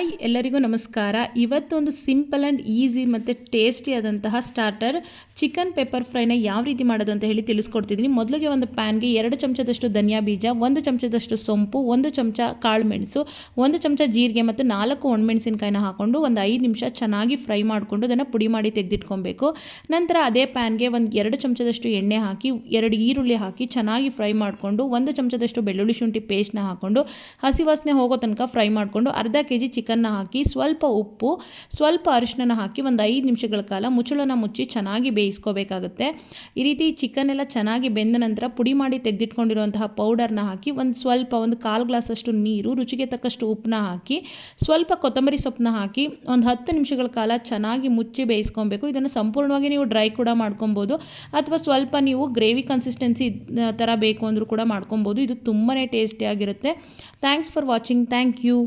Hi ಎಲ್ಲರಿಗೂ ನಮಸ್ಕಾರ. ಇವತ್ತೊಂದು ಸಿಂಪಲ್ ಆ್ಯಂಡ್ ಈಸಿ ಮತ್ತು ಟೇಸ್ಟಿ ಆದಂತಹ ಸ್ಟಾರ್ಟರ್ ಚಿಕನ್ ಪೆಪ್ಪರ್ ಫ್ರೈನ ಯಾವ ರೀತಿ ಮಾಡೋದು ಅಂತ ಹೇಳಿ ತಿಳಿಸ್ಕೊಡ್ತಿದ್ದೀನಿ. ಮೊದಲಿಗೆ ಒಂದು ಪ್ಯಾನ್ಗೆ 2 ಚಮಚದಷ್ಟು ಧನಿಯಾ ಬೀಜ, 1 ಚಮಚದಷ್ಟು ಸೊಂಪು, 1 ಚಮಚ ಕಾಳು ಮೆಣಸು, 1 ಚಮಚ ಜೀರಿಗೆ ಮತ್ತು 4 ಒಣಮೆಣಸಿನಕಾಯಿನ ಹಾಕ್ಕೊಂಡು ಒಂದು 5 ನಿಮಿಷ ಚೆನ್ನಾಗಿ ಫ್ರೈ ಮಾಡಿಕೊಂಡು ಅದನ್ನು ಪುಡಿ ಮಾಡಿ ತೆಗೆದಿಟ್ಕೊಬೇಕು. ನಂತರ ಅದೇ ಪ್ಯಾನ್ಗೆ ಒಂದು 2 ಚಮಚದಷ್ಟು ಎಣ್ಣೆ ಹಾಕಿ 2 ಈರುಳ್ಳಿ ಹಾಕಿ ಚೆನ್ನಾಗಿ ಫ್ರೈ ಮಾಡಿಕೊಂಡು 1 ಚಮಚದಷ್ಟು ಬೆಳ್ಳುಳ್ಳಿ ಶುಂಠಿ ಪೇಸ್ಟ್ನ ಹಾಕ್ಕೊಂಡು ಹಸಿ ವಾಸನೆ ಹೋಗೋ ತನಕ ಫ್ರೈ ಮಾಡಿಕೊಂಡು ಅರ್ಧ ಕೆಜಿ ಚಿಕನ್ನ ಹಾಕಿ ಸ್ವಲ್ಪ ಉಪ್ಪು, ಸ್ವಲ್ಪ ಅರಿಶಿನ ಹಾಕಿ ಒಂದು 5 ನಿಮಿಷಗಳ ಕಾಲ ಮುಚ್ಚಳನ ಮುಚ್ಚಿ ಚೆನ್ನಾಗಿ ಬೇಯಿಸ್ಕೋಬೇಕಾಗುತ್ತೆ. ಈ ರೀತಿ ಚಿಕನ್ ಎಲ್ಲ ಚೆನ್ನಾಗಿ ಬೆಂದ ನಂತರ ಪುಡಿ ಮಾಡಿ ತೆಗೆದಿಟ್ಕೊಂಡಿರುವಂತಹ ಪೌಡರ್ನ ಹಾಕಿ ಒಂದು ಕಾಲು ಗ್ಲಾಸಷ್ಟು ನೀರು, ರುಚಿಗೆ ತಕ್ಕಷ್ಟು ಉಪ್ಪನ್ನ ಹಾಕಿ ಸ್ವಲ್ಪ ಕೊತ್ತಂಬರಿ ಸೊಪ್ಪನ್ನ ಹಾಕಿ ಒಂದು 10 ನಿಮಿಷಗಳ ಕಾಲ ಚೆನ್ನಾಗಿ ಮುಚ್ಚಿ ಬೇಯಿಸ್ಕೊಬೇಕು. ಇದನ್ನು ಸಂಪೂರ್ಣವಾಗಿ ನೀವು ಡ್ರೈ ಕೂಡ ಮಾಡ್ಕೊಬೋದು ಅಥವಾ ಸ್ವಲ್ಪ ನೀವು ಗ್ರೇವಿ ಕನ್ಸಿಸ್ಟೆನ್ಸಿ ಥರ ಬೇಕು ಅಂದರೂ ಕೂಡ ಮಾಡ್ಕೊಬೋದು. ಇದು ತುಂಬಾ ಟೇಸ್ಟಿಯಾಗಿರುತ್ತೆ. Thanks for watching. Thank you.